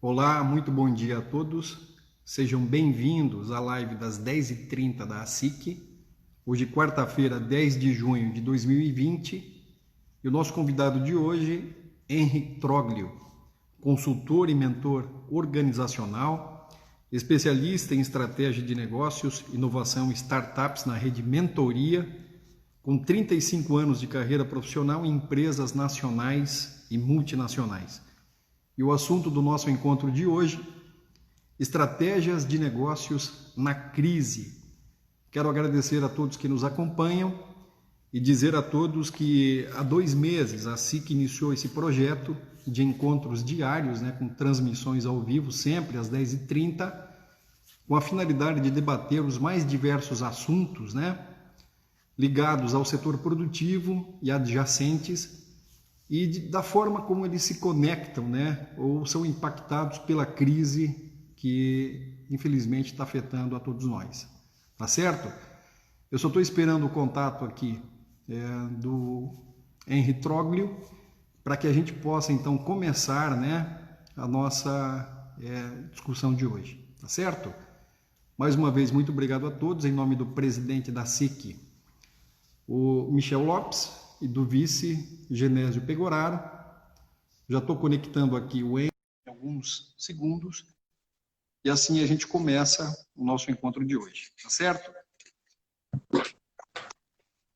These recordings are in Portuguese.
Olá, muito bom dia a todos. Sejam bem-vindos à live das 10h30 da ASIC. Hoje, quarta-feira, 10 de junho de 2020. E o nosso convidado de hoje, Henry Troglio, consultor e mentor organizacional, especialista em estratégia de negócios, inovação e startups na rede Mentoria, com 35 anos de carreira profissional em empresas nacionais e multinacionais. E o assunto do nosso encontro de hoje, estratégias de negócios na crise. Quero agradecer a todos que nos acompanham e dizer a todos que há 2 meses a SIC iniciou esse projeto de encontros diários, com transmissões ao vivo, sempre às 10h30, com a finalidade de debater os mais diversos assuntos, ligados ao setor produtivo e adjacentes, e da forma como eles se conectam, ou são impactados pela crise que, infelizmente, está afetando a todos nós. Tá certo? Eu só estou esperando o contato aqui do Henry Troglio para que a gente possa, então, começar, a nossa discussão de hoje. Tá certo? Mais uma vez, muito obrigado a todos, em nome do presidente da SIC, o Michel Lopes, e do vice Genésio Pegoraro. Já estou conectando aqui o Henry em alguns segundos e assim a gente começa o nosso encontro de hoje, tá certo?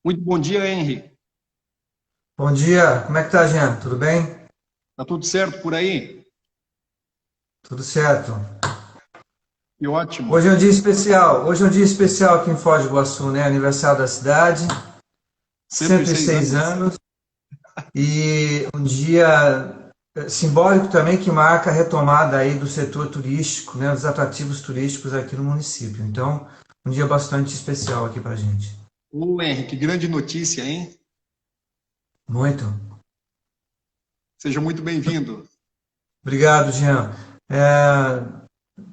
Muito bom dia, Henry. Bom dia, como é que tá, Jean? Tudo bem? Tá tudo certo por aí? Tudo certo. Que ótimo. Hoje é um dia especial, aqui em Foz do Iguaçu, né? Aniversário da cidade, 106 106 anos. anos, e um dia simbólico também que marca a retomada aí do setor turístico, né? Dos atrativos turísticos aqui no município. Então, um dia bastante especial aqui pra gente. Ô, Henry, que grande notícia, hein? Muito. Seja muito bem-vindo. Obrigado, Jean.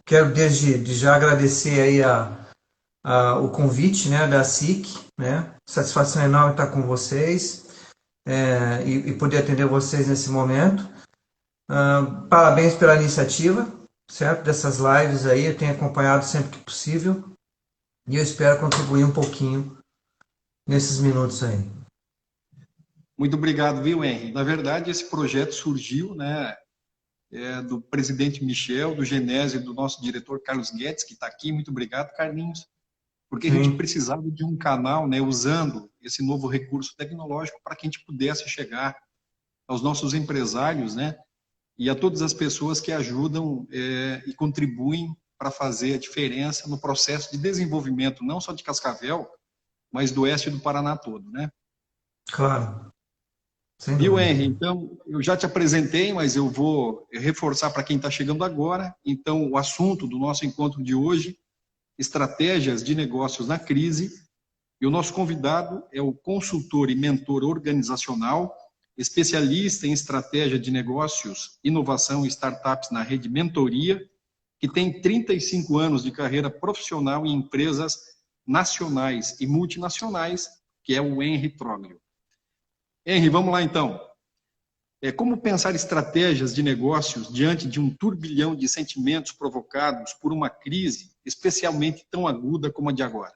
Quero desde já agradecer aí o convite, né, da SIC, né? Satisfação enorme estar com vocês e poder atender vocês nesse momento. Parabéns pela iniciativa, certo? Dessas lives aí, eu tenho acompanhado sempre que possível e eu espero contribuir um pouquinho nesses minutos aí. Muito obrigado, viu, Henry? Na verdade, esse projeto surgiu, do presidente Michel, do Genésio e do nosso diretor Carlos Guedes, que está aqui. Muito obrigado, Carlinhos. Porque a gente Sim, precisava de um canal, usando esse novo recurso tecnológico para que a gente pudesse chegar aos nossos empresários, e a todas as pessoas que ajudam e contribuem para fazer a diferença no processo de desenvolvimento, não só de Cascavel, mas do oeste do Paraná todo, claro, sem Viu, dúvida. Henry? Então, eu já te apresentei, mas eu vou reforçar para quem está chegando agora. Então, o assunto do nosso encontro de hoje, estratégias de negócios na crise. E o nosso convidado é o consultor e mentor organizacional, especialista em estratégia de negócios, inovação e startups na rede Mentoria, que tem 35 anos de carreira profissional em empresas nacionais e multinacionais, que é o Henry Troglio. Henry, vamos lá então. Como pensar estratégias de negócios diante de um turbilhão de sentimentos provocados por uma crise, especialmente tão aguda como a de agora?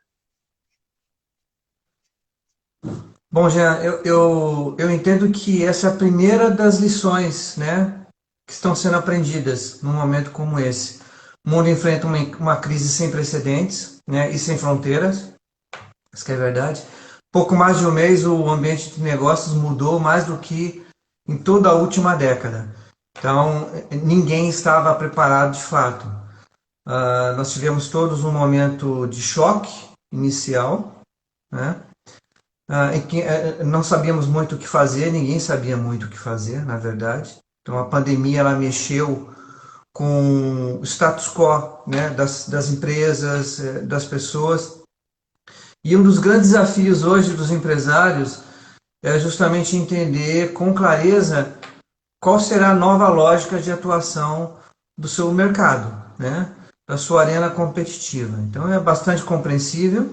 Bom, Jean, eu entendo que essa é a primeira das lições, né, que estão sendo aprendidas num momento como esse. O mundo enfrenta uma crise sem precedentes, né, e sem fronteiras, isso que é verdade. Pouco mais de um mês o ambiente de negócios mudou mais do que em toda a última década. Então, ninguém estava preparado de fato. Nós tivemos todos um momento de choque inicial, né? Em que não sabíamos muito o que fazer, ninguém sabia muito o que fazer, na verdade. Então, a pandemia ela mexeu com o status quo, né, das empresas, das pessoas. E um dos grandes desafios hoje dos empresários é justamente entender com clareza qual será a nova lógica de atuação do seu mercado, né, da sua arena competitiva. Então é bastante compreensível,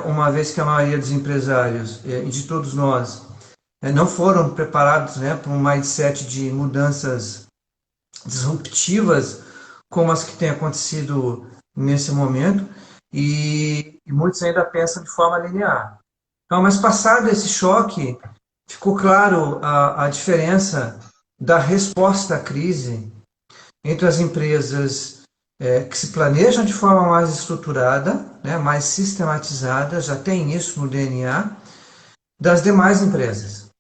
uma vez que a maioria dos empresários e de todos nós não foram preparados, né, para um mindset de mudanças disruptivas como as que têm acontecido nesse momento, e muitos ainda pensam de forma linear. Então, mas passado esse choque, ficou claro a diferença da resposta à crise entre as empresas que se planejam de forma mais estruturada, né, mais sistematizada, já tem isso no DNA, das demais empresas.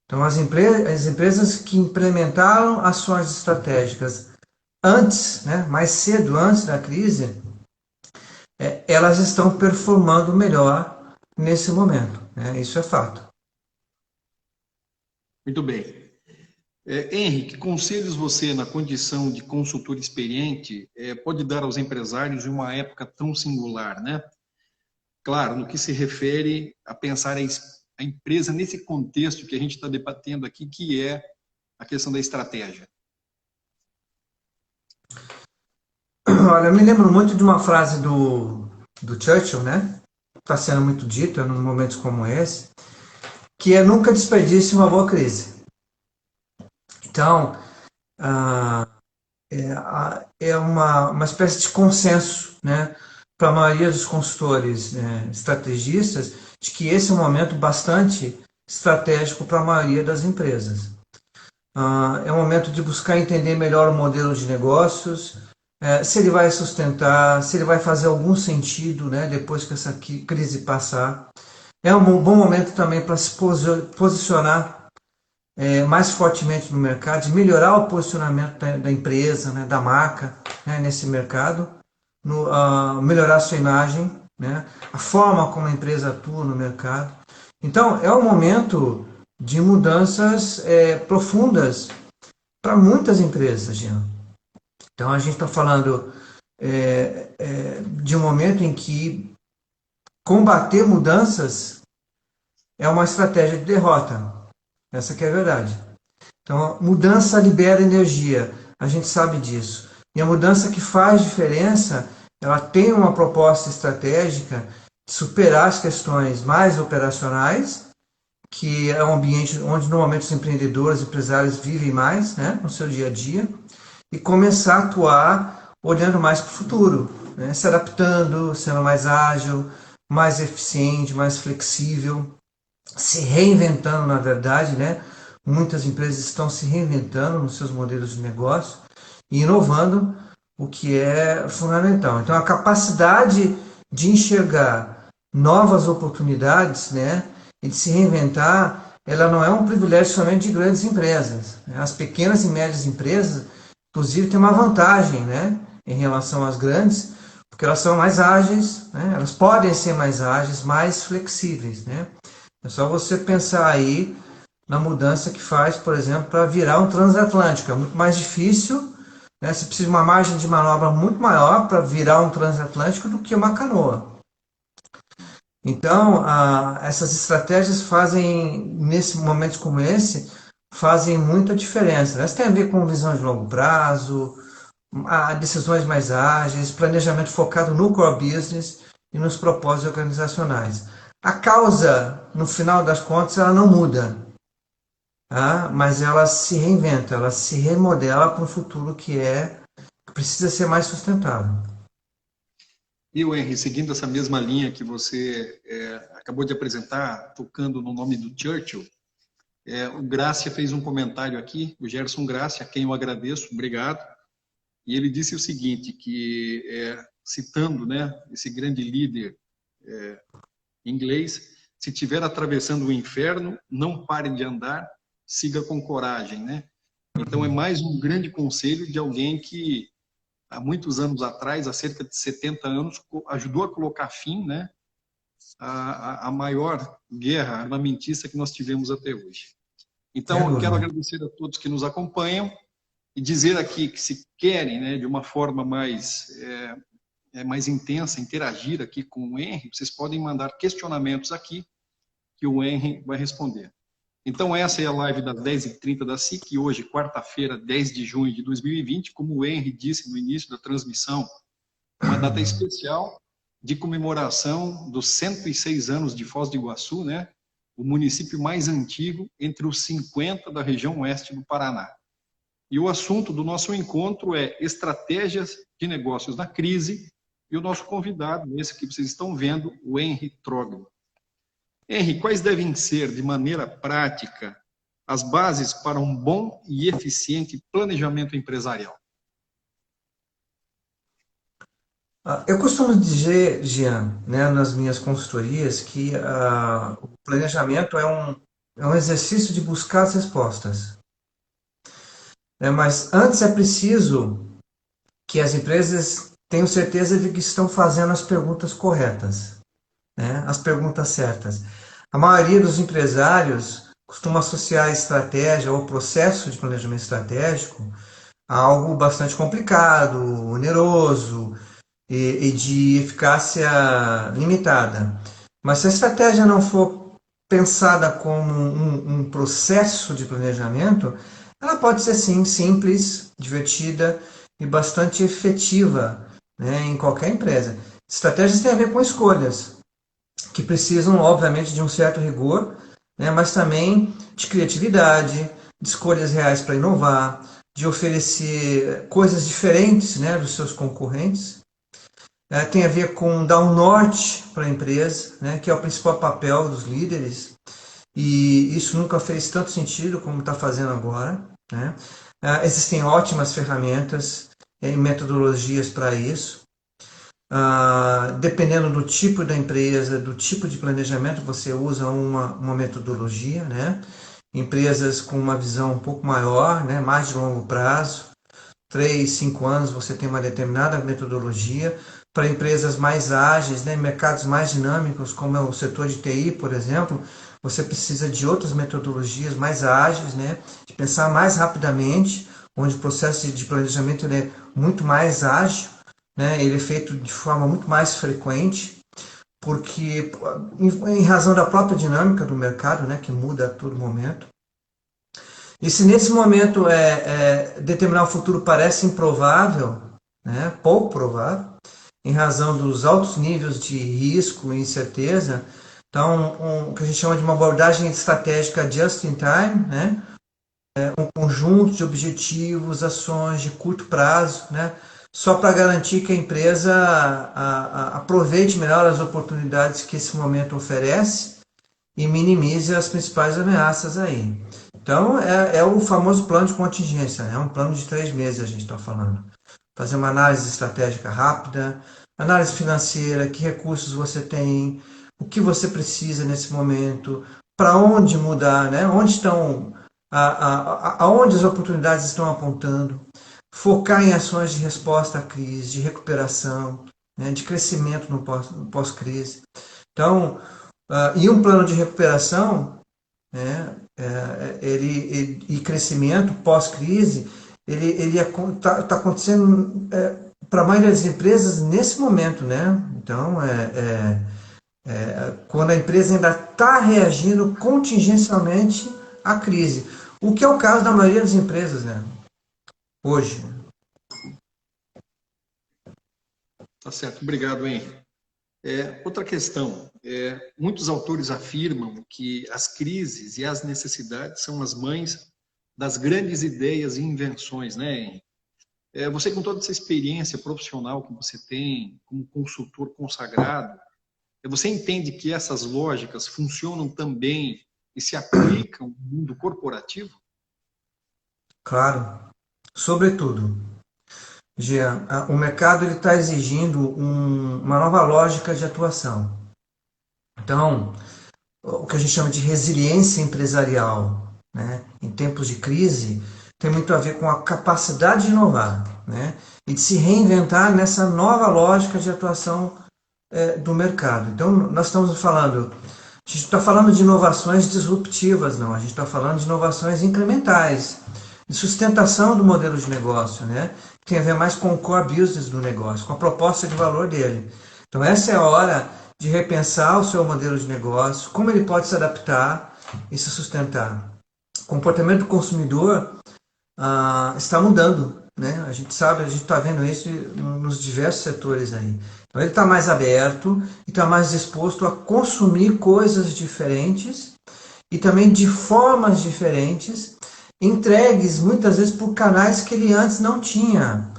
Então, as empresas que implementaram ações estratégicas antes, né, mais cedo, antes da crise, elas estão performando melhor nesse momento. Né? Isso é fato. Muito bem. Henry, que conselhos você, na condição de consultor experiente, pode dar aos empresários em uma época tão singular, né? Claro, no que se refere a pensar a empresa nesse contexto que a gente está debatendo aqui, que é a questão da estratégia. Olha, eu me lembro muito de uma frase do Churchill, né? Está sendo muito dita em momentos como esse, que é nunca desperdice uma boa crise. Então, é uma espécie de consenso, né, para a maioria dos consultores, estrategistas, de que esse é um momento bastante estratégico para a maioria das empresas. É um momento de buscar entender melhor o modelo de negócios, se ele vai sustentar, se ele vai fazer algum sentido, né, depois que essa crise passar. É um bom momento também para se posicionar mais fortemente no mercado, de melhorar o posicionamento da empresa, né, da marca, né, nesse mercado, melhorar a sua imagem, né, a forma como a empresa atua no mercado. Então, é um momento de mudanças profundas para muitas empresas, Jean. Então, a gente está falando de um momento em que combater mudanças é uma estratégia de derrota. Essa que é a verdade. Então, mudança libera energia, a gente sabe disso. E a mudança que faz diferença, ela tem uma proposta estratégica de superar as questões mais operacionais, que é um ambiente onde normalmente os empreendedores, empresários vivem mais, né, no seu dia a dia, e começar a atuar olhando mais para o futuro, né, se adaptando, sendo mais ágil, mais eficiente, mais flexível, se reinventando, na verdade, né? Muitas empresas estão se reinventando nos seus modelos de negócio e inovando, o que é fundamental. Então, a capacidade de enxergar novas oportunidades, né, e de se reinventar, ela não é um privilégio somente de grandes empresas. As pequenas e médias empresas, inclusive, têm uma vantagem, né, em relação às grandes, porque elas são mais ágeis, né, elas podem ser mais ágeis, mais flexíveis, né. É só você pensar aí na mudança que faz, por exemplo, para virar um transatlântico. É muito mais difícil, né? Você precisa de uma margem de manobra muito maior para virar um transatlântico do que uma canoa. Então, essas estratégias fazem, nesse momento como esse, fazem muita diferença. Elas têm a ver com visão de longo prazo, decisões mais ágeis, planejamento focado no core business e nos propósitos organizacionais. A causa, no final das contas, ela não muda, tá? Mas ela se reinventa, ela se remodela para um futuro que precisa ser mais sustentável. E o Henry, seguindo essa mesma linha que você acabou de apresentar, tocando no nome do Churchill, o Grácia fez um comentário aqui, o Gerson Grácia, a quem eu agradeço, obrigado, e ele disse o seguinte, que citando, né, esse grande líder inglês, se estiver atravessando o inferno, não pare de andar, siga com coragem, né? Então é mais um grande conselho de alguém que há muitos anos atrás, há cerca de 70 anos, ajudou a colocar fim, né, a maior guerra armamentista que nós tivemos até hoje. Então, eu quero agradecer a todos que nos acompanham e dizer aqui que se querem, né, de uma forma mais intensa, interagir aqui com o Henry, vocês podem mandar questionamentos aqui que o Henry vai responder. Então, essa é a live das 10h30 da SIC, hoje, quarta-feira, 10 de junho de 2020. Como o Henry disse no início da transmissão, uma data especial de comemoração dos 106 anos de Foz do Iguaçu, né? O município mais antigo entre os 50 da região oeste do Paraná. E o assunto do nosso encontro é estratégias de negócios na crise, e o nosso convidado, esse que vocês estão vendo, o Henry Troglo. Henry, quais devem ser, de maneira prática, as bases para um bom e eficiente planejamento empresarial? Eu costumo dizer, Jean, né, nas minhas consultorias, que o planejamento é um exercício de buscar as respostas. Mas antes é preciso que as empresas tenham certeza de que estão fazendo as perguntas corretas, né, as perguntas certas. A maioria dos empresários costuma associar a estratégia ou processo de planejamento estratégico a algo bastante complicado, oneroso, e de eficácia limitada. Mas se a estratégia não for pensada como um processo de planejamento, ela pode ser sim simples, divertida e bastante efetiva, né, em qualquer empresa. Estratégias têm a ver com escolhas, que precisam, obviamente, de um certo rigor, né, mas também de criatividade, de escolhas reais para inovar, de oferecer coisas diferentes, né, dos seus concorrentes. Tem a ver com dar um norte para a empresa, né, que é o principal papel dos líderes, e isso nunca fez tanto sentido como está fazendo agora, né? Existem ótimas ferramentas e metodologias para isso. Dependendo do tipo da empresa, do tipo de planejamento, você usa uma metodologia, né? Empresas com uma visão um pouco maior, né, mais de longo prazo, 3, 5 anos, você tem uma determinada metodologia. Para empresas mais ágeis, né, mercados mais dinâmicos, como é o setor de TI, por exemplo, você precisa de outras metodologias mais ágeis, né, de pensar mais rapidamente, onde o processo de planejamento ele é muito mais ágil, né, ele é feito de forma muito mais frequente, porque em razão da própria dinâmica do mercado, né, que muda a todo momento. E se nesse momento determinar o futuro parece improvável, né, pouco provável, em razão dos altos níveis de risco e incerteza, então o que a gente chama de uma abordagem estratégica just in time, né, um conjunto de objetivos, ações de curto prazo, né, só para garantir que a empresa aproveite melhor as oportunidades que esse momento oferece e minimize as principais ameaças aí. Então, é o famoso plano de contingência, é um plano de 3 meses a gente está falando. Fazer uma análise estratégica rápida, análise financeira, que recursos você tem, o que você precisa nesse momento, para onde mudar, né? Onde estão, aonde as oportunidades estão apontando, focar em ações de resposta à crise, de recuperação, né? De crescimento no pós-crise. Então, e um plano de recuperação, né, e crescimento pós-crise, ele está acontecendo para a maioria das empresas nesse momento, né? Então, quando a empresa ainda está reagindo contingencialmente à crise, o que é o caso da maioria das empresas, né? Hoje. Tá certo, obrigado, Henry. Outra questão, muitos autores afirmam que as crises e as necessidades são as mães das grandes ideias e invenções, né, Henry? Você, com toda essa experiência profissional que você tem, como consultor consagrado, você entende que essas lógicas funcionam também e se aplicam no mundo corporativo? Claro, sobretudo. Jean, o mercado está exigindo uma nova lógica de atuação. Então, o que a gente chama de resiliência empresarial, né, em tempos de crise, tem muito a ver com a capacidade de inovar, né, e de se reinventar nessa nova lógica de atuação do mercado. Então, nós estamos falando, a gente está falando de inovações disruptivas, não, a gente está falando de inovações incrementais, de sustentação do modelo de negócio, né, que tem a ver mais com o core business do negócio, com a proposta de valor dele. Então, essa é a hora de repensar o seu modelo de negócio, como ele pode se adaptar e se sustentar. O comportamento do consumidor está mudando, né? A gente sabe, a gente está vendo isso nos diversos setores aí. Então ele está mais aberto e está mais disposto a consumir coisas diferentes e também de formas diferentes entregues muitas vezes por canais que ele antes não tinha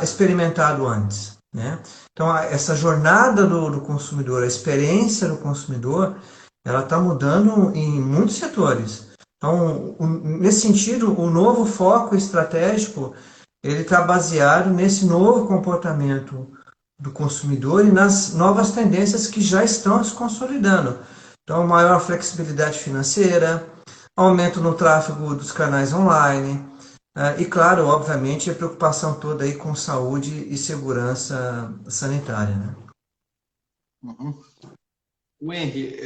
experimentado antes, né? Então, essa jornada do consumidor, a experiência do consumidor, ela está mudando em muitos setores. Então, nesse sentido, o novo foco estratégico ele está baseado nesse novo comportamento do consumidor e nas novas tendências que já estão se consolidando. Então, maior flexibilidade financeira, aumento no tráfego dos canais online, e claro, obviamente, a preocupação toda aí com saúde e segurança sanitária, né? Uhum. O Henry,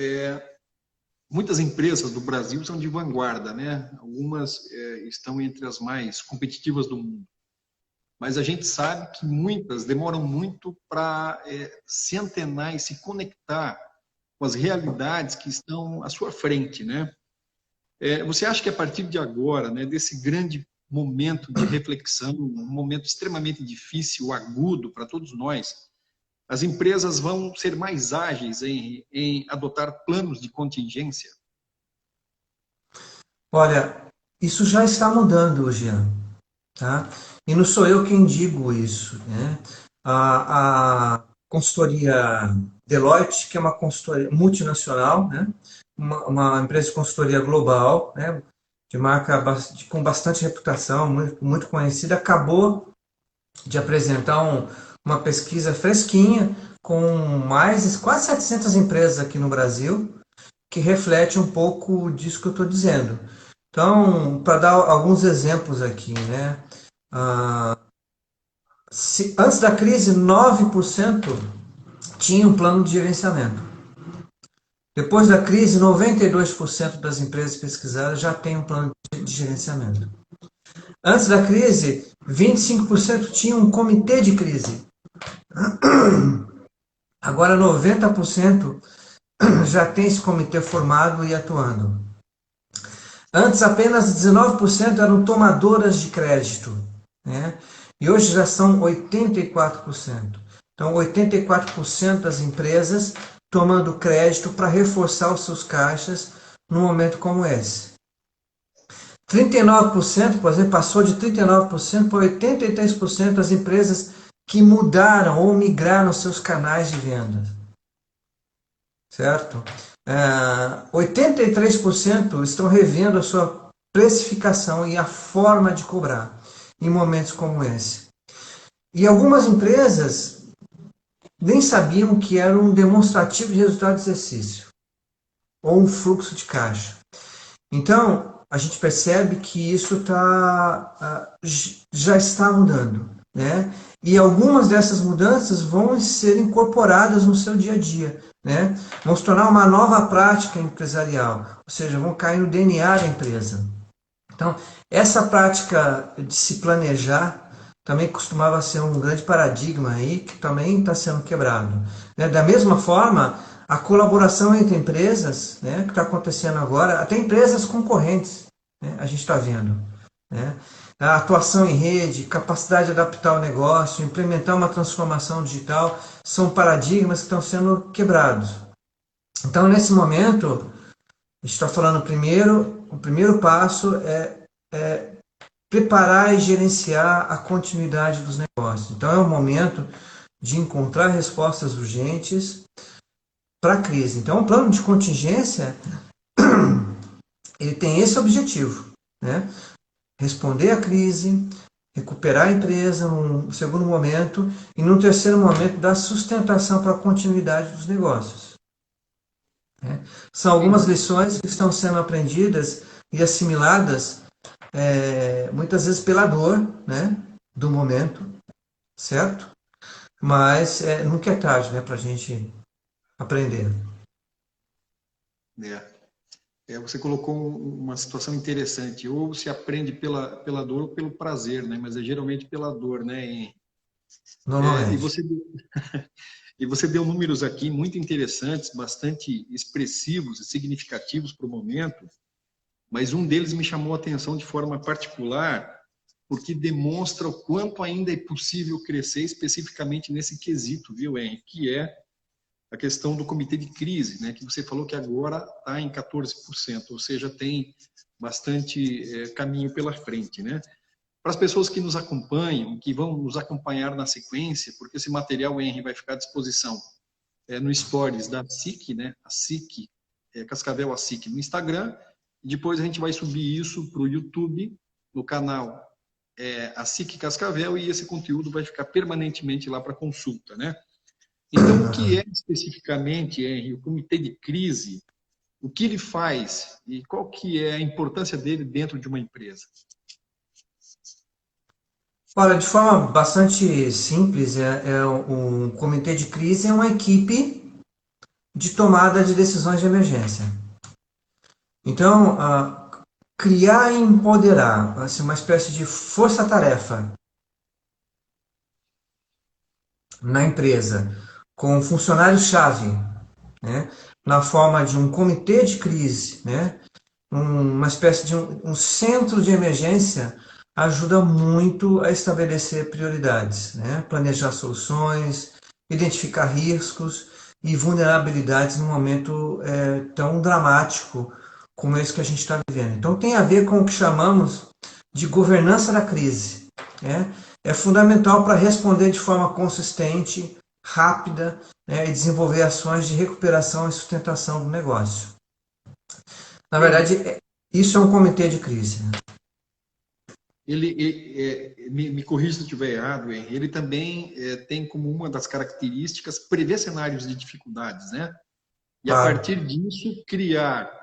muitas empresas do Brasil são de vanguarda, né? Algumas estão entre as mais competitivas do mundo. Mas a gente sabe que muitas demoram muito para se antenar e se conectar com as realidades que estão à sua frente, né? Você acha que a partir de agora, né, desse grande momento de reflexão, um momento extremamente difícil, agudo para todos nós, as empresas vão ser mais ágeis em adotar planos de contingência? Olha, isso já está mudando, Jean, tá? E não sou eu quem digo isso, né? A consultoria Deloitte, que é uma consultoria multinacional, né? Uma empresa de consultoria global, né? De marca com bastante reputação, muito conhecida, acabou de apresentar uma pesquisa fresquinha com mais quase 700 empresas aqui no Brasil, que reflete um pouco disso que eu estou dizendo. Então, para dar alguns exemplos aqui, né? Antes da crise, 9% tinham um plano de gerenciamento. Depois da crise, 92% das empresas pesquisadas já têm um plano de gerenciamento. Antes da crise, 25% tinham um comitê de crise. Agora, 90% já tem esse comitê formado e atuando. Antes, apenas 19% eram tomadoras de crédito, né? E hoje já são 84%. Então, 84% das empresas tomando crédito para reforçar os seus caixas num momento como esse. 39%, por exemplo, passou de 39% para 83% das empresas que mudaram ou migraram seus canais de venda. Certo? 83% estão revendo a sua precificação e a forma de cobrar em momentos como esse. E algumas empresas nem sabiam que era um demonstrativo de resultado de exercício ou um fluxo de caixa. Então, a gente percebe que isso já está mudando, né? E algumas dessas mudanças vão ser incorporadas no seu dia a dia, né? Vão se tornar uma nova prática empresarial, ou seja, vão cair no DNA da empresa. Então, essa prática de se planejar também costumava ser um grande paradigma aí que também está sendo quebrado, né? Da mesma forma, a colaboração entre empresas, né, que está acontecendo agora, até empresas concorrentes, né, a gente está vendo, né? A atuação em rede, capacidade de adaptar o negócio, implementar uma transformação digital, são paradigmas que estão sendo quebrados. Então, nesse momento, a gente está falando primeiro, o primeiro passo é preparar e gerenciar a continuidade dos negócios. Então, é o momento de encontrar respostas urgentes para a crise. Então, o plano de contingência ele tem esse objetivo, né? Responder à crise, recuperar a empresa num segundo momento e num terceiro momento dar sustentação para a continuidade dos negócios, né? São algumas lições que estão sendo aprendidas e assimiladas muitas vezes pela dor, né, do momento, certo? Mas nunca é tarde, né, para a gente aprender. Você colocou uma situação interessante. Ou se aprende pela dor ou pelo prazer, né? Mas é geralmente pela dor, né? E Normalmente. você e você deu números aqui muito interessantes, bastante expressivos e significativos para o momento. Mas um deles me chamou a atenção de forma particular, porque demonstra o quanto ainda é possível crescer especificamente nesse quesito, viu, Henry? Que é a questão do comitê de crise, né, que você falou que agora está em 14%, ou seja, tem caminho pela frente, né? Para as pessoas que nos acompanham, que vão nos acompanhar na sequência, porque esse material, Henry, vai ficar à disposição no Stories da SIC, né? A SIC, Cascavel a SIC no Instagram, e depois a gente vai subir isso para o YouTube, no canal a SIC Cascavel, e esse conteúdo vai ficar permanentemente lá para consulta, né? Então, o que é especificamente, Henry, o comitê de crise, o que ele faz e qual que é a importância dele dentro de uma empresa? Olha, de forma bastante simples, um comitê de crise é uma equipe de tomada de decisões de emergência. Então, criar e empoderar, assim, uma espécie de força-tarefa na empresa, com funcionário-chave, né, na forma de um comitê de crise, né, uma espécie de um centro de emergência, ajuda muito a estabelecer prioridades, né, planejar soluções, identificar riscos e vulnerabilidades num momento tão dramático como esse que a gente está vivendo. Então tem a ver com o que chamamos de governança da crise, né? É fundamental para responder de forma consistente, rápida, né, e desenvolver ações de recuperação e sustentação do negócio. Na verdade, isso é um comitê de crise. Me corrija se eu estiver errado, Henry, ele também tem como uma das características prever cenários de dificuldades, né? E a partir disso criar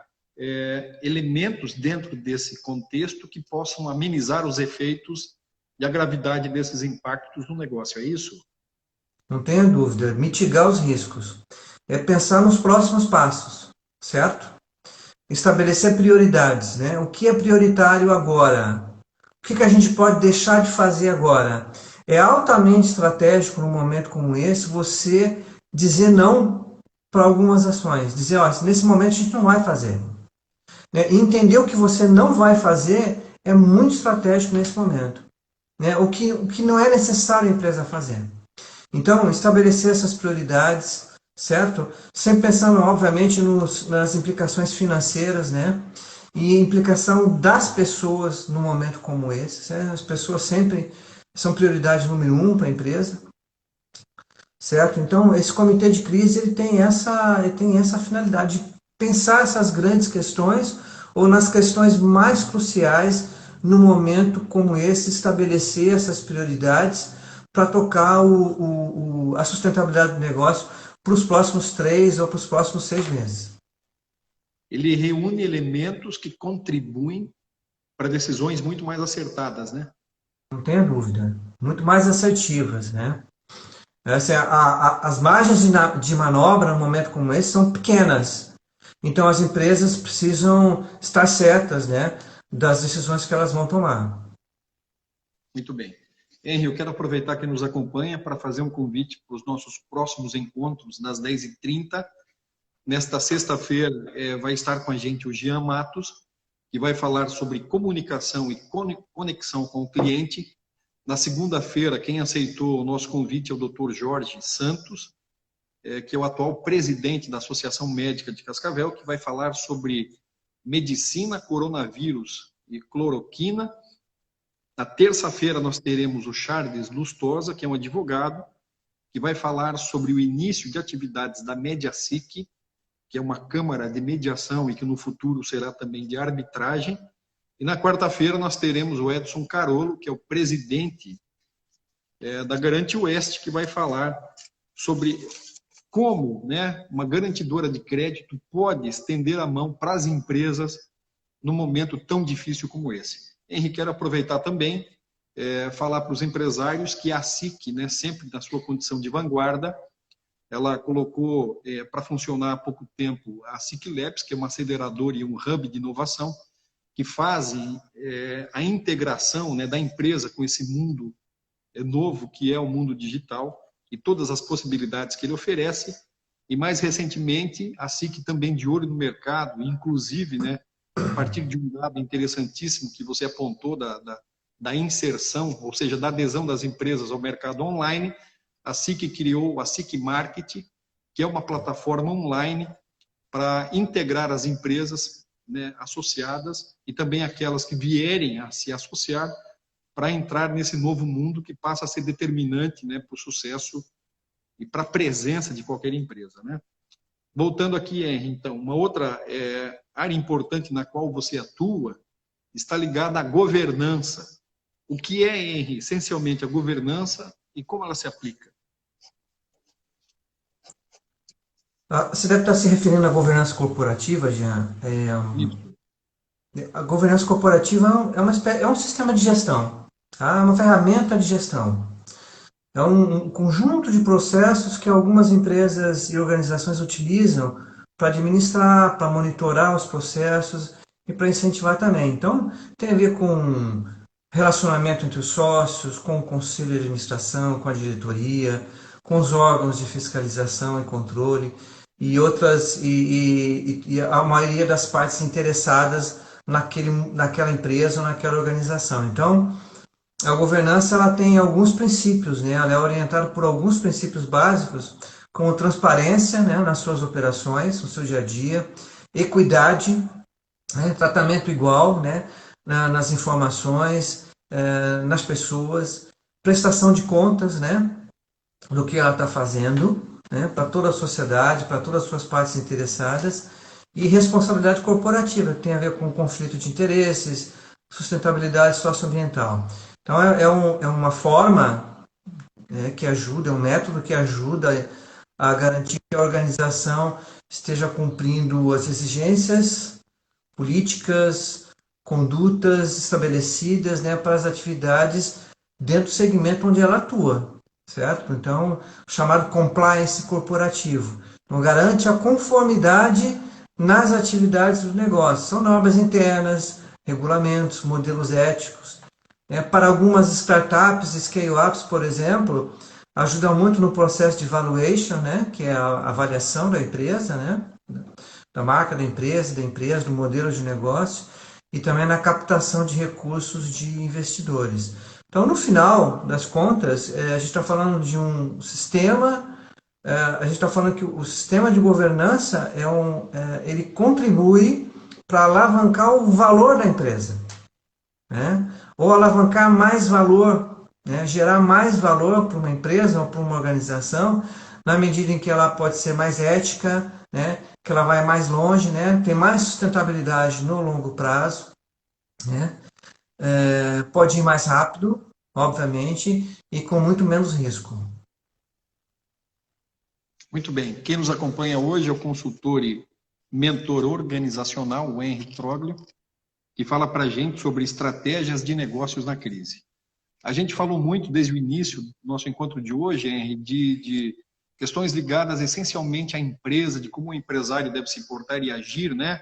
elementos dentro desse contexto que possam amenizar os efeitos e a gravidade desses impactos no negócio, é isso? Não tenha dúvida, mitigar os riscos. É pensar nos próximos passos, certo? Estabelecer prioridades, né? O que é prioritário agora? O que a gente pode deixar de fazer agora? É altamente estratégico num momento como esse você dizer não para algumas ações. Dizer, ó, nesse momento a gente não vai fazer. E entender o que você não vai fazer é muito estratégico nesse momento. O que não é necessário a empresa fazer. Então, estabelecer essas prioridades, certo? Sempre pensando, obviamente, nas implicações financeiras, né? E implicação das pessoas num momento como esse. Certo? As pessoas sempre são prioridade número 1 para a empresa, certo? Então, esse comitê de crise ele tem essa finalidade de pensar essas grandes questões ou nas questões mais cruciais no momento como esse, estabelecer essas prioridades para tocar a sustentabilidade do negócio para os próximos 3 ou para os próximos 6 meses. Ele reúne elementos que contribuem para decisões muito mais acertadas, né? Não tenha dúvida. Muito mais assertivas, né? As margens de manobra, num momento como esse, são pequenas. Então, as empresas precisam estar certas, né, das decisões que elas vão tomar. Muito bem. Henry, eu quero aproveitar que nos acompanha para fazer um convite para os nossos próximos encontros, das 10h30. Nesta sexta-feira vai estar com a gente o Jean Matos, que vai falar sobre comunicação e conexão com o cliente. Na segunda-feira, quem aceitou o nosso convite é o Dr. Jorge Santos, que é o atual presidente da Associação Médica de Cascavel, que vai falar sobre medicina, coronavírus e cloroquina. Na terça-feira, nós teremos o Charles Lustosa, que é um advogado, que vai falar sobre o início de atividades da Mediasic, que é uma câmara de mediação e que no futuro será também de arbitragem. E na quarta-feira nós teremos o Edson Carolo, que é o presidente da Garante Oeste, que vai falar sobre como, né, uma garantidora de crédito pode estender a mão para as empresas num momento tão difícil como esse. Henrique, quero aproveitar também falar para os empresários que a SIC, né, sempre na sua condição de vanguarda, ela colocou para funcionar há pouco tempo a SIC Labs, que é uma aceleradora e um hub de inovação, que fazem a integração, né, da empresa com esse mundo novo que é o mundo digital e todas as possibilidades que ele oferece. E mais recentemente, a SIC também de olho no mercado, inclusive, né, a partir de um dado interessantíssimo que você apontou da inserção, ou seja, da adesão das empresas ao mercado online, a SIC criou a SIC Market, que é uma plataforma online para integrar as empresas né, associadas e também aquelas que vierem a se associar para entrar nesse novo mundo que passa a ser determinante, né, para o sucesso e para a presença de qualquer empresa, né? Voltando aqui, Henry, então, uma outra área importante na qual você atua está ligada à governança. O que é, Henry, essencialmente a governança e como ela se aplica? Você deve estar se referindo à governança corporativa, Jean. Isso. A governança corporativa é um sistema de gestão, tá? É uma ferramenta de gestão. É um conjunto de processos que algumas empresas e organizações utilizam para administrar, para monitorar os processos e para incentivar também. Então, tem a ver com relacionamento entre os sócios, com o conselho de administração, com a diretoria, com os órgãos de fiscalização e controle e outras e a maioria das partes interessadas naquela empresa ou naquela organização. Então, a governança ela tem alguns princípios, né? Ela é orientada por alguns princípios básicos, como transparência, né, nas suas operações, no seu dia a dia, equidade, né, tratamento igual, né, nas informações, nas pessoas, prestação de contas, né, do que ela está fazendo, né, para toda a sociedade, para todas as suas partes interessadas, e responsabilidade corporativa, que tem a ver com conflito de interesses, sustentabilidade socioambiental. Então, é uma forma, né, que ajuda, é um método que ajuda a garantir que a organização esteja cumprindo as exigências políticas, condutas estabelecidas, né, para as atividades dentro do segmento onde ela atua, certo? Então, o chamado compliance corporativo. Então, garante a conformidade nas atividades do negócio. São normas internas, regulamentos, modelos éticos. Para algumas startups, scale-ups, por exemplo, ajuda muito no processo de valuation, né, que é a avaliação da empresa, né, da marca da empresa, do modelo de negócio, e também na captação de recursos de investidores. Então, no final das contas, a gente está falando de um sistema, a gente está falando que o sistema de governança ele contribui para alavancar o valor da empresa, né? Ou alavancar mais valor, né? Gerar mais valor para uma empresa ou para uma organização, na medida em que ela pode ser mais ética, né? Que ela vai mais longe, né? Tem mais sustentabilidade no longo prazo, né? Pode ir mais rápido, obviamente, e com muito menos risco. Muito bem. Quem nos acompanha hoje é o consultor e mentor organizacional, o Henry Troglio, que fala para a gente sobre estratégias de negócios na crise. A gente falou muito desde o início do nosso encontro de hoje, Henry, de questões ligadas essencialmente à empresa, de como o empresário deve se portar e agir, né,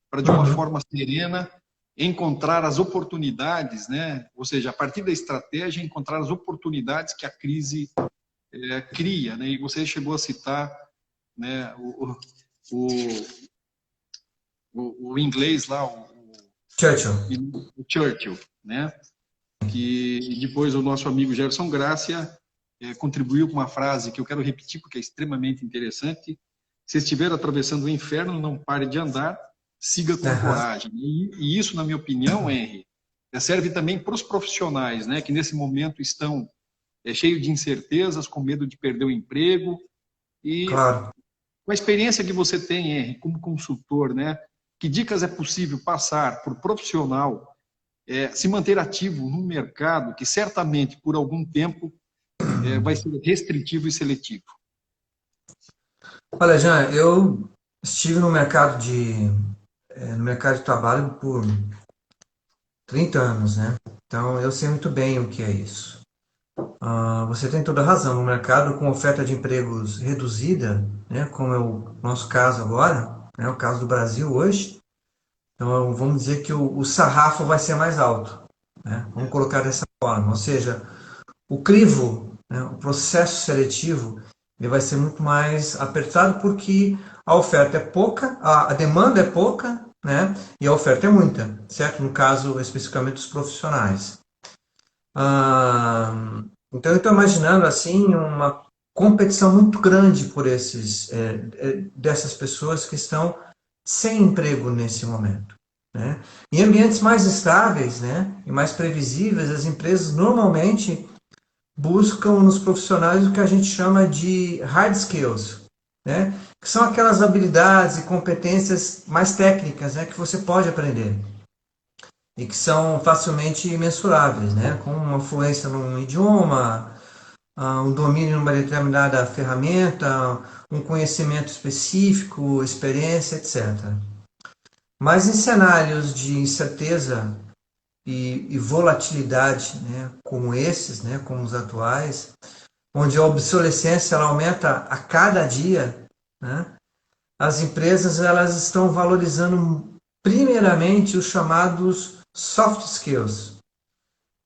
para de uma forma serena encontrar as oportunidades, né, ou seja, a partir da estratégia, encontrar as oportunidades que a crise cria, né, e você chegou a citar, né, o inglês lá, Churchill, né? Que depois o nosso amigo Gerson Grácia contribuiu com uma frase que eu quero repetir porque é extremamente interessante: se estiver atravessando o inferno, não pare de andar, siga com coragem. E isso, na minha opinião, Henry, serve também para os profissionais, né, que nesse momento estão cheios de incertezas, com medo de perder o emprego. E claro, com a experiência que você tem, Henry, como consultor, né, que dicas é possível passar para o profissional se manter ativo num mercado que certamente, por algum tempo, vai ser restritivo e seletivo? Olha, Jean, eu estive no mercado de trabalho por 30 anos, né? Então, eu sei muito bem o que é isso. Você tem toda a razão. No mercado com oferta de empregos reduzida, né, como é o nosso caso agora, né, o caso do Brasil hoje, então vamos dizer que o sarrafo vai ser mais alto, né? Vamos colocar dessa forma. Ou seja, o crivo, né, o processo seletivo, ele vai ser muito mais apertado porque a oferta é pouca, a demanda é pouca, né, e a oferta é muita, certo? No caso, especificamente dos profissionais. Então, eu estou imaginando assim uma competição muito grande por dessas pessoas que estão sem emprego nesse momento, né? Em ambientes mais estáveis, né, e mais previsíveis, as empresas normalmente buscam nos profissionais o que a gente chama de hard skills, né, que são aquelas habilidades e competências mais técnicas, né, que você pode aprender e que são facilmente mensuráveis, né, como uma fluência num idioma, um domínio numa determinada ferramenta, um conhecimento específico, experiência, etc. Mas em cenários de incerteza e volatilidade, né, como esses, né, como os atuais, onde a obsolescência ela aumenta a cada dia, né, as empresas elas estão valorizando primeiramente os chamados soft skills,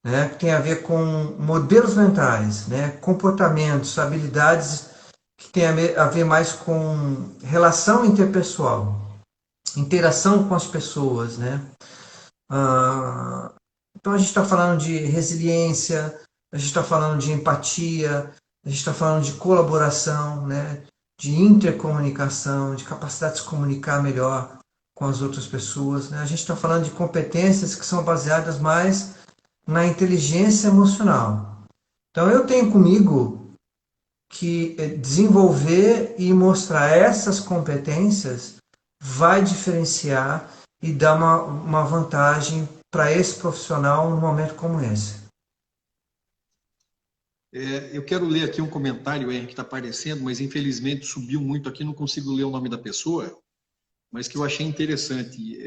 né, que tem a ver com modelos mentais, né, comportamentos, habilidades que tem a ver mais com relação interpessoal, interação com as pessoas, né? Então a gente está falando de resiliência, a gente está falando de empatia, a gente está falando de colaboração, né? De intercomunicação, de capacidade de se comunicar melhor com as outras pessoas, né? A gente está falando de competências que são baseadas mais na inteligência emocional. Então eu tenho comigo que desenvolver e mostrar essas competências vai diferenciar e dar uma vantagem para esse profissional num momento como esse. Eu quero ler aqui um comentário, Henrique, que está aparecendo, mas infelizmente subiu muito aqui, não consigo ler o nome da pessoa, mas que eu achei interessante,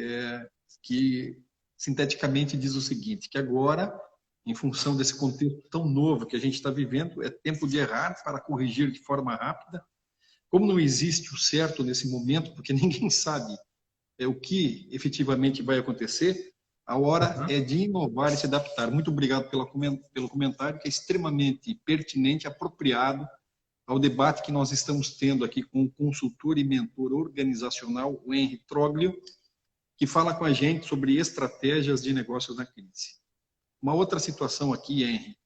que sinteticamente diz o seguinte, que agora, em função desse contexto tão novo que a gente está vivendo, é tempo de errar para corrigir de forma rápida. Como não existe o certo nesse momento, porque ninguém sabe o que efetivamente vai acontecer, a hora é de inovar e se adaptar. Muito obrigado pelo comentário, que é extremamente pertinente, apropriado ao debate que nós estamos tendo aqui com o consultor e mentor organizacional, o Henry Troglio, que fala com a gente sobre estratégias de negócios na crise. Uma outra situação aqui, Henry,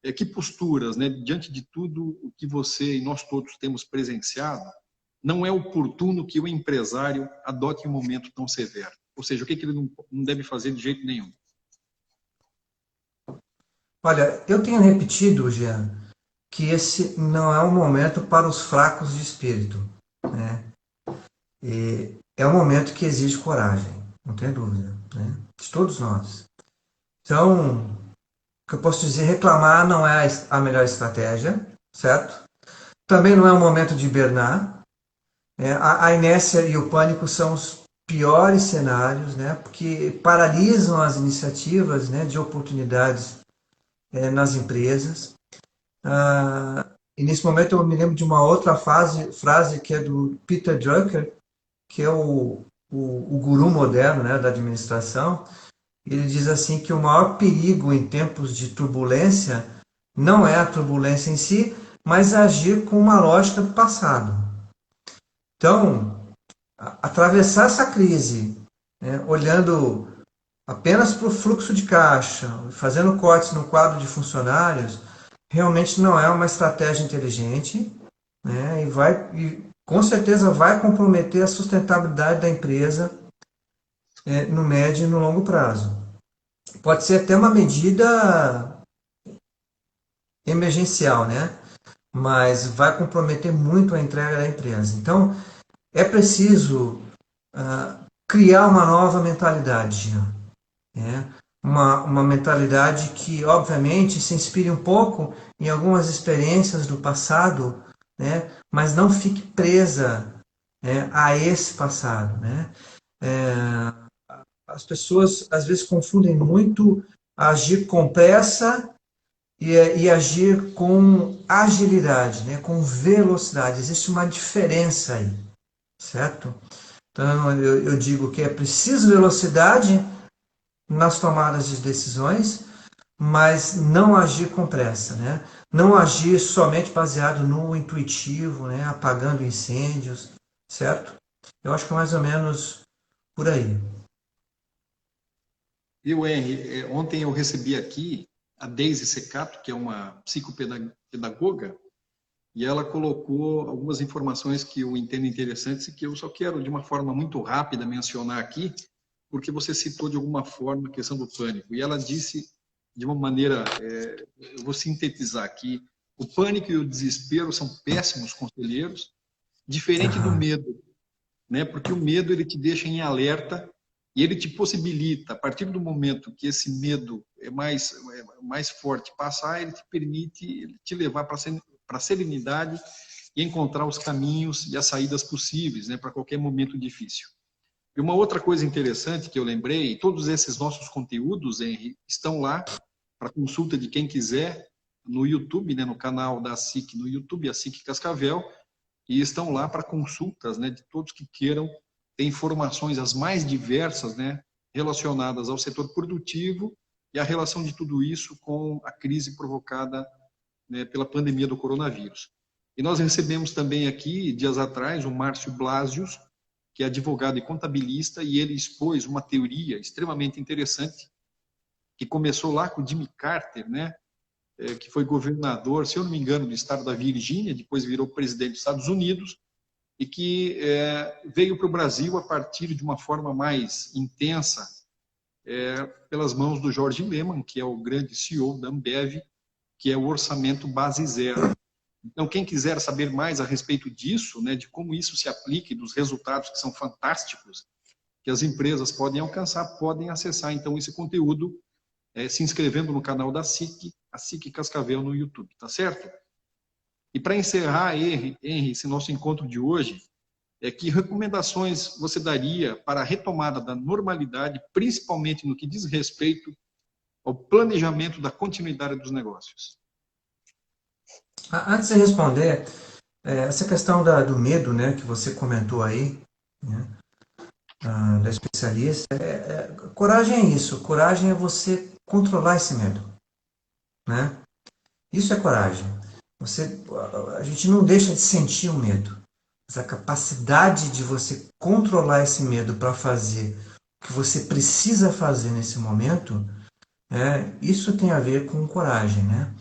é que posturas, né, diante de tudo o que você e nós todos temos presenciado, não é oportuno que o empresário adote um momento tão severo. Ou seja, o que ele não deve fazer de jeito nenhum? Olha, eu tenho repetido, Jean, que esse não é um momento para os fracos de espírito, né? E é um momento que exige coragem, não tem dúvida, né? De todos nós. Então, o que eu posso dizer, reclamar não é a melhor estratégia, certo? Também não é um momento de hibernar. Né? A inércia e o pânico são os piores cenários, né? Porque paralisam as iniciativas, né, de oportunidades nas empresas. E nesse momento eu me lembro de uma outra frase que é do Peter Drucker, que é o guru moderno, né, da administração. Ele diz assim que o maior perigo em tempos de turbulência não é a turbulência em si, mas agir com uma lógica do passado. Então, atravessar essa crise, né, olhando apenas para o fluxo de caixa, fazendo cortes no quadro de funcionários, realmente não é uma estratégia inteligente, né, e com certeza vai comprometer a sustentabilidade da empresa no médio e no longo prazo. Pode ser até uma medida emergencial, né? Mas vai comprometer muito a entrega da empresa. Então, é preciso criar uma nova mentalidade, né? Uma mentalidade que, obviamente, se inspire um pouco em algumas experiências do passado, né? Mas não fique presa, né, a esse passado, né? As pessoas às vezes confundem muito agir com pressa e agir com agilidade, né? Com velocidade. Existe uma diferença aí, certo? Então eu digo que é preciso velocidade nas tomadas de decisões, mas não agir com pressa, né? Não agir somente baseado no intuitivo, né? Apagando incêndios, certo? Eu acho que é mais ou menos por aí. Eu, Henry, ontem eu recebi aqui a Deise Secato, que é uma psicopedagoga, e ela colocou algumas informações que eu entendo interessantes e que eu só quero, de uma forma muito rápida, mencionar aqui, porque você citou de alguma forma a questão do pânico. E ela disse de uma maneira, eu vou sintetizar aqui, o pânico e o desespero são péssimos conselheiros, diferente do Aham. medo, né? Porque o medo ele te deixa em alerta e ele te possibilita, a partir do momento que esse medo é mais forte passar, ele te permite ele te levar para a serenidade e encontrar os caminhos e as saídas possíveis, né, para qualquer momento difícil. E uma outra coisa interessante que eu lembrei, todos esses nossos conteúdos, Henry, estão lá para consulta de quem quiser no YouTube, né, no canal da SIC no YouTube, a SIC Cascavel, e estão lá para consultas, né, de todos que queiram ter informações as mais diversas, né, relacionadas ao setor produtivo e a relação de tudo isso com a crise provocada, né, pela pandemia do coronavírus. E nós recebemos também aqui, dias atrás, o Márcio Blasius, que é advogado e contabilista, e ele expôs uma teoria extremamente interessante, que começou lá com o Jimmy Carter, né, que foi governador, se eu não me engano, do estado da Virgínia, depois virou presidente dos Estados Unidos, e que veio para o Brasil a partir de uma forma mais intensa, pelas mãos do Jorge Lehmann, que é o grande CEO da Ambev, que é o orçamento base zero. Então, quem quiser saber mais a respeito disso, né, de como isso se aplica e dos resultados que são fantásticos, que as empresas podem alcançar, podem acessar, então, esse conteúdo se inscrevendo no canal da SIC, a SIC Cascavel no YouTube, tá certo? E para encerrar, Henry, esse nosso encontro de hoje, que recomendações você daria para a retomada da normalidade, principalmente no que diz respeito ao planejamento da continuidade dos negócios? Antes de responder, essa questão do medo, né, que você comentou aí, né, da especialista, coragem é isso. Coragem é você controlar esse medo, né? Isso é coragem. A gente não deixa de sentir o medo, mas a capacidade de você controlar esse medo para fazer o que você precisa fazer nesse momento, isso tem a ver com coragem, né?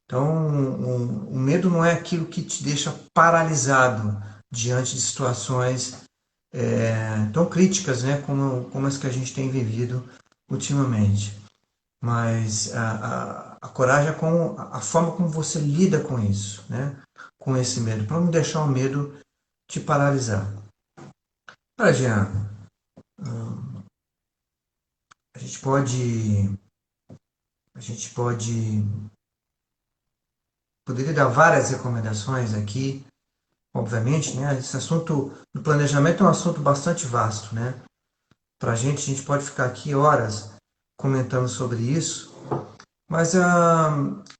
Então, o medo não é aquilo que te deixa paralisado diante de situações tão críticas, né, como as que a gente tem vivido ultimamente. Mas a coragem é a forma como você lida com isso, né, com esse medo, para não deixar o medo te paralisar. Olha, Jean, a gente pode, a gente pode, poderia dar várias recomendações aqui. Obviamente, né, esse assunto do planejamento é um assunto bastante vasto, né? Para a gente pode ficar aqui horas comentando sobre isso, mas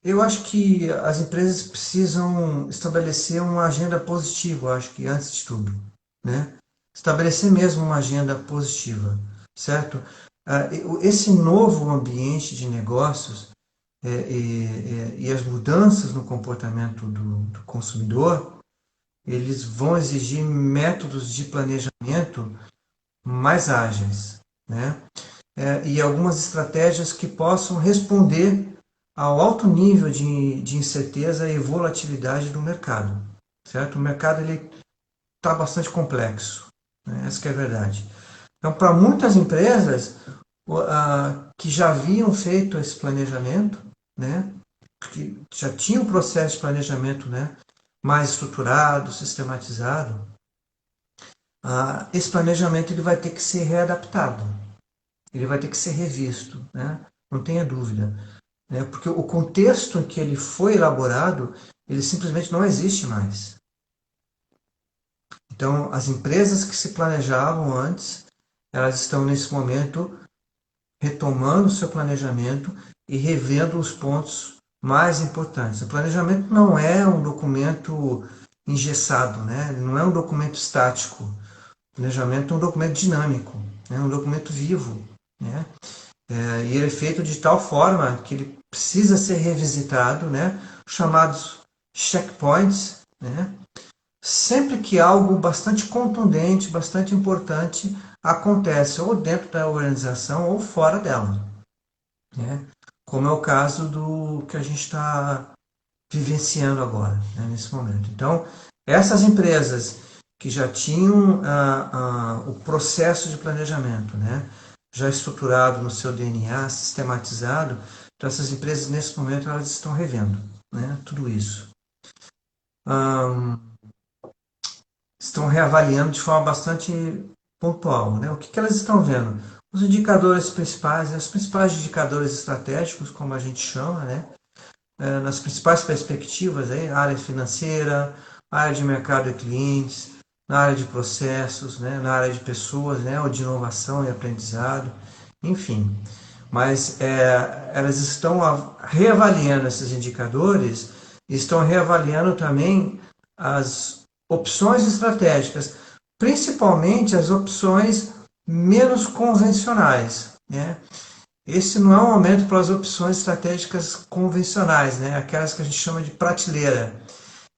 eu acho que as empresas precisam estabelecer uma agenda positiva, eu acho que antes de tudo, né? Estabelecer mesmo uma agenda positiva, certo? Esse novo ambiente de negócios e as mudanças no comportamento do consumidor, eles vão exigir métodos de planejamento mais ágeis, né? E algumas estratégias que possam responder ao alto nível de incerteza e volatilidade do mercado, certo? O mercado ele está bastante complexo, né? Essa que é a verdade. Então, para muitas empresas que já haviam feito esse planejamento, né? Que já tinham um processo de planejamento, né, mais estruturado, sistematizado, esse planejamento ele vai ter que ser readaptado, ele vai ter que ser revisto, né? Não tenha dúvida, né? Porque o contexto em que ele foi elaborado, ele simplesmente não existe mais. Então, as empresas que se planejavam antes, elas estão nesse momento retomando o seu planejamento e revendo os pontos mais importantes. O planejamento não é um documento engessado, né? Ele não é um documento estático. O planejamento é um documento dinâmico, é um documento vivo, né? E ele é feito de tal forma que ele precisa ser revisitado, né? Chamados checkpoints, né? Sempre que algo bastante contundente, bastante importante acontece ou dentro da organização ou fora dela, né? Como é o caso do que a gente está vivenciando agora, né, nesse momento. Então, essas empresas que já tinham o processo de planejamento, né, já estruturado no seu DNA, sistematizado, então essas empresas nesse momento elas estão revendo, né, tudo isso. Estão reavaliando de forma bastante pontual, né? O que elas estão vendo? Os indicadores principais, né, os principais indicadores estratégicos, como a gente chama, né? Nas principais perspectivas, aí, área financeira, área de mercado e clientes, na área de processos, né, na área de pessoas, né, ou de inovação e aprendizado, enfim. Mas elas estão reavaliando esses indicadores e estão reavaliando também as opções estratégicas, principalmente as opções menos convencionais, né? Esse não é um momento para as opções estratégicas convencionais, né? Aquelas que a gente chama de prateleira.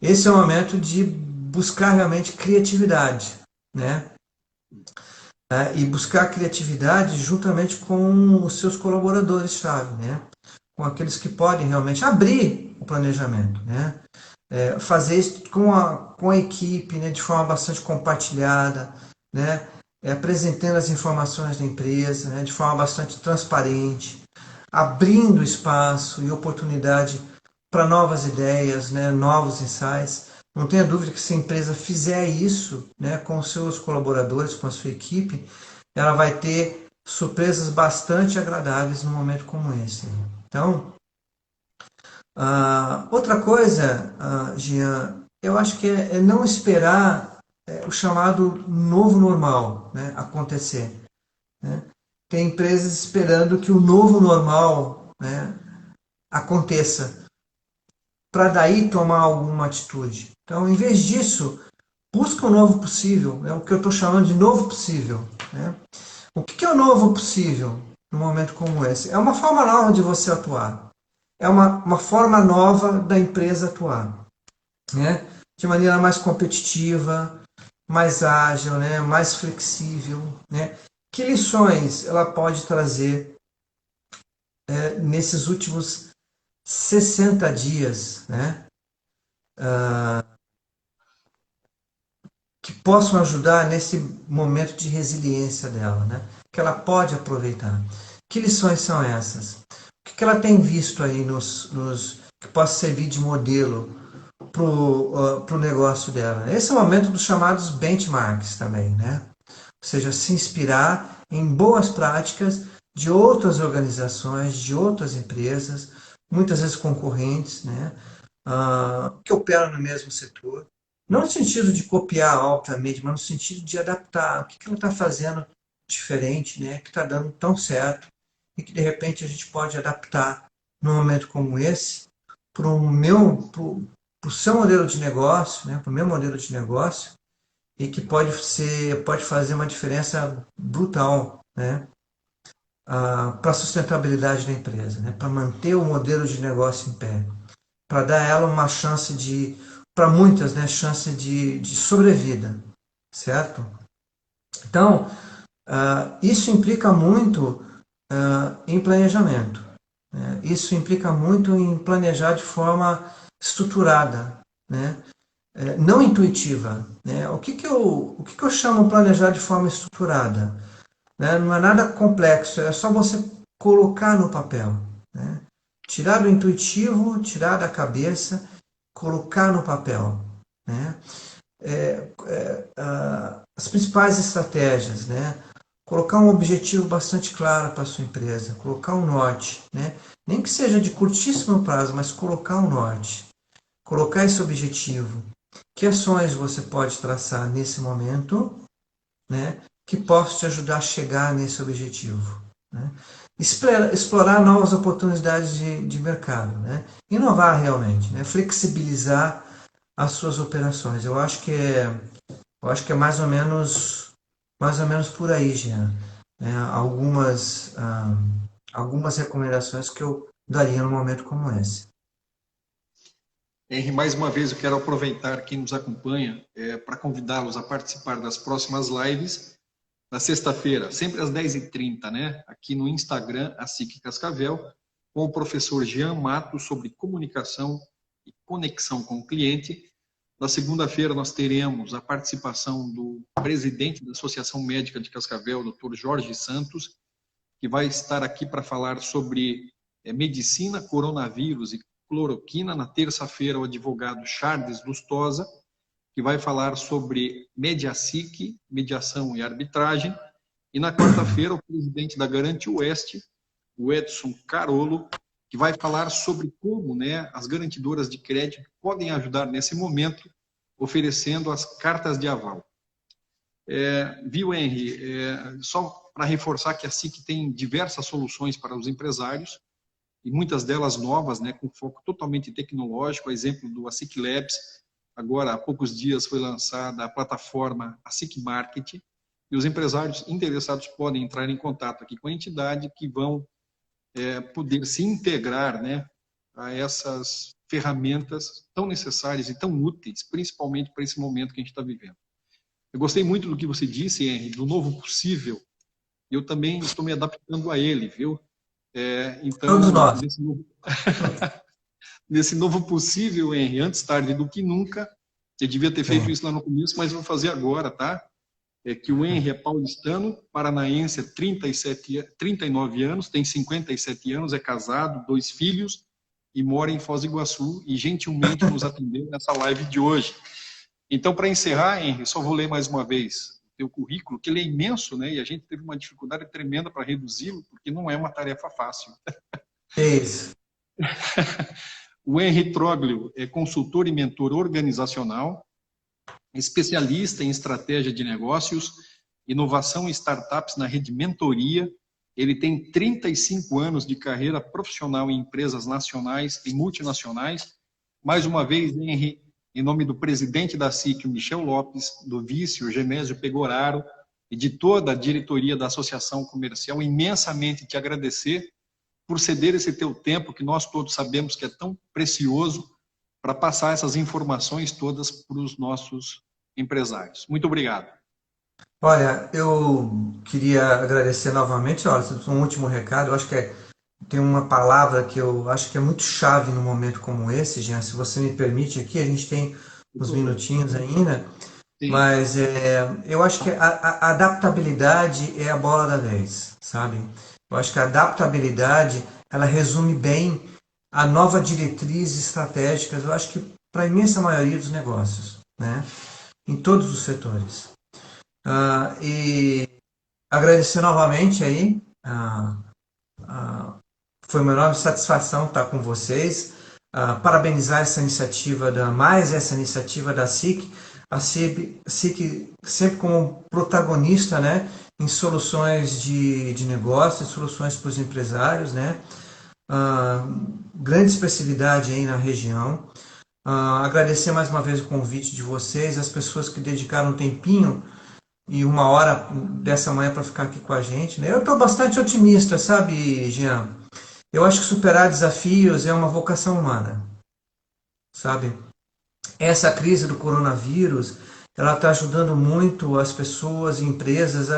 Esse é o momento de buscar realmente criatividade, né? E buscar criatividade juntamente com os seus colaboradores-chave, né? Com aqueles que podem realmente abrir o planejamento, né? Fazer isso com a equipe, né? De forma bastante compartilhada, né? Apresentando as informações da empresa, né? De forma bastante transparente, abrindo espaço e oportunidade para novas ideias, né? Novos insights. Não tenha dúvida que se a empresa fizer isso, né? Com seus colaboradores, com a sua equipe, ela vai ter surpresas bastante agradáveis num momento como esse. Então, outra coisa, Jean, eu acho que é não esperar o chamado novo normal, né, acontecer. Né? Tem empresas esperando que o novo normal, né, aconteça, para daí tomar alguma atitude. Então, em vez disso, busca o novo possível, é o que eu estou chamando de novo possível. Né? O que é o novo possível num momento como esse? É uma forma nova de você atuar. É uma forma nova da empresa atuar, né? De maneira mais competitiva, mais ágil, né? Mais flexível, né? Que lições ela pode trazer nesses últimos 60 dias, né? Que possam ajudar nesse momento de resiliência dela, né? Que ela pode aproveitar. Que lições são essas? O que ela tem visto aí que possa servir de modelo para o negócio dela? Esse é o momento dos chamados benchmarks também, né? Ou seja, se inspirar em boas práticas de outras organizações, de outras empresas, muitas vezes concorrentes, né? Que operam no mesmo setor. Não no sentido de copiar, obviamente, mas no sentido de adaptar. O que ela está fazendo diferente, né? Que está dando tão certo e que de repente a gente pode adaptar num momento como esse para o seu modelo de negócio, né? Para o meu modelo de negócio e que pode fazer uma diferença brutal, né? Para a sustentabilidade da empresa, né? Para manter o modelo de negócio em pé, para dar a ela uma chance para muitas, né, chance de sobrevida, certo? Então, isso implica muito em planejamento. Né? Isso implica muito em planejar de forma estruturada, né? Não intuitiva. Né? O que eu chamo planejar de forma estruturada? Né? Não é nada complexo, é só você colocar no papel. Né? Tirar do intuitivo, tirar da cabeça, colocar no papel. Né? As principais estratégias, né? Colocar um objetivo bastante claro para a sua empresa, colocar um norte, né? Nem que seja de curtíssimo prazo, mas colocar um norte, colocar esse objetivo. Que ações você pode traçar nesse momento, né? Que possam te ajudar a chegar nesse objetivo. Né? Explorar novas oportunidades de mercado, né? Inovar realmente, né? Flexibilizar as suas operações. Eu acho que é mais ou menos por aí, Jean. Algumas recomendações que eu daria num momento como esse. Henry, mais uma vez eu quero aproveitar quem nos acompanha para convidá-los a participar das próximas lives na sexta-feira, sempre às 10h30, né? Aqui no Instagram, a SIC Cascavel, com o professor Jean Matos sobre comunicação e conexão com o cliente. Na segunda-feira nós teremos a participação do presidente da Associação Médica de Cascavel, Dr. Jorge Santos, que vai estar aqui para falar sobre medicina, coronavírus e cloroquina. Na terça-feira, o advogado Charles Lustosa, que vai falar sobre Mediasic, mediação e arbitragem. E na quarta-feira, o presidente da Garante Oeste, o Edson Carolo, que vai falar sobre como, né, as garantidoras de crédito podem ajudar nesse momento, oferecendo as cartas de aval. Viu, Henry? Só para reforçar que a SIC tem diversas soluções para os empresários, e muitas delas novas, né, com foco totalmente tecnológico, a exemplo do ASIC Labs. Agora, há poucos dias, foi lançada a plataforma ASIC Market, e os empresários interessados podem entrar em contato aqui com a entidade, que vão poder se integrar, né, a essas ferramentas tão necessárias e tão úteis, principalmente para esse momento que a gente está vivendo. Eu gostei muito do que você disse, Henry, do novo possível. Eu também estou me adaptando a ele, viu? Então, Todos nós. Nesse novo possível, Henry, antes tarde do que nunca, eu devia ter feito isso lá no começo, mas vou fazer agora, tá? Que o Henry é paulistano, paranaense, 39 anos, tem 57 anos, é casado, 2 filhos e mora em Foz do Iguaçu e gentilmente nos atendeu nessa live de hoje. Então, para encerrar, Henry, só vou ler mais uma vez o teu currículo, que ele é imenso, né? E a gente teve uma dificuldade tremenda para reduzi-lo, porque não é uma tarefa fácil. Isso. O Henry Troglio é consultor e mentor organizacional, especialista em estratégia de negócios, inovação e startups na rede Mentoria. Ele tem 35 anos de carreira profissional em empresas nacionais e multinacionais. Mais uma vez, Henry, em nome do presidente da SIC, o Michel Lopes, do vice, o Genésio Pegoraro, e de toda a diretoria da Associação Comercial, imensamente te agradecer por ceder esse teu tempo, que nós todos sabemos que é tão precioso, para passar essas informações todas para os nossos empresários. Muito obrigado. Olha, eu queria agradecer novamente. Olha, um último recado. Eu acho que tem uma palavra que eu acho que é muito chave num momento como esse, Jean. Se você me permite aqui, a gente tem uns minutinhos ainda. Sim. Mas eu acho que a adaptabilidade é a bola da vez, sabe? Eu acho que a adaptabilidade, ela resume bem a nova diretriz estratégica, eu acho que para a imensa maioria dos negócios, né? Em todos os setores. E agradecer novamente aí, foi uma enorme satisfação estar com vocês, parabenizar essa iniciativa, essa iniciativa da SIC, a SIC sempre como protagonista, né, em soluções de negócios, soluções para os empresários, né, grande expressividade aí na região. Agradecer mais uma vez o convite de vocês, as pessoas que dedicaram um tempinho e uma hora dessa manhã para ficar aqui com a gente, né? Eu estou bastante otimista, sabe, Jean? Eu acho que superar desafios é uma vocação humana, sabe? Essa crise do coronavírus, ela está ajudando muito as pessoas e empresas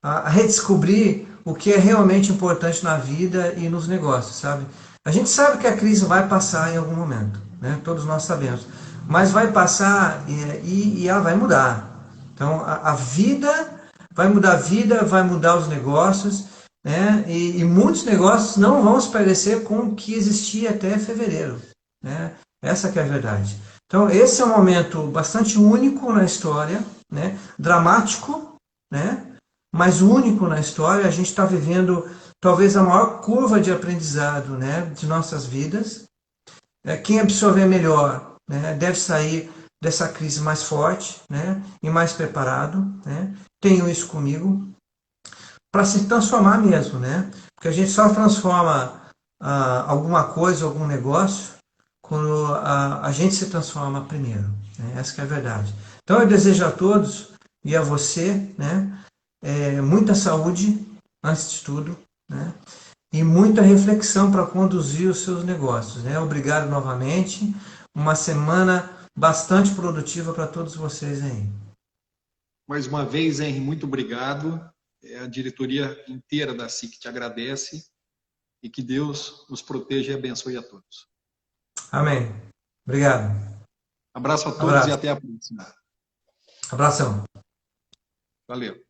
a redescobrir o que é realmente importante na vida e nos negócios, sabe? A gente sabe que a crise vai passar em algum momento, né? Todos nós sabemos. Mas vai passar e ela vai mudar. Então, a vida vai mudar a vida, vai mudar os negócios, né? E muitos negócios não vão se parecer com o que existia até fevereiro, né? Essa que é a verdade. Então, esse é um momento bastante único na história, né? Dramático, né? Mas único na história. A gente está vivendo talvez a maior curva de aprendizado, né, de nossas vidas. Quem absorver melhor, né, deve sair dessa crise mais forte, né, e mais preparado, né? Tenho isso comigo para se transformar mesmo, né? Porque a gente só transforma alguma coisa, algum negócio, quando a gente se transforma primeiro, né? Essa que é a verdade. Então eu desejo a todos e a você, né, muita saúde antes de tudo, né? E muita reflexão para conduzir os seus negócios, né? Obrigado novamente. Uma semana bastante produtiva para todos vocês aí. Mais uma vez, Henry, muito obrigado. A diretoria inteira da SIC te agradece e que Deus nos proteja e abençoe a todos. Amém. Obrigado. Abraço a todos e Abraço. até a próxima. Abração. Valeu.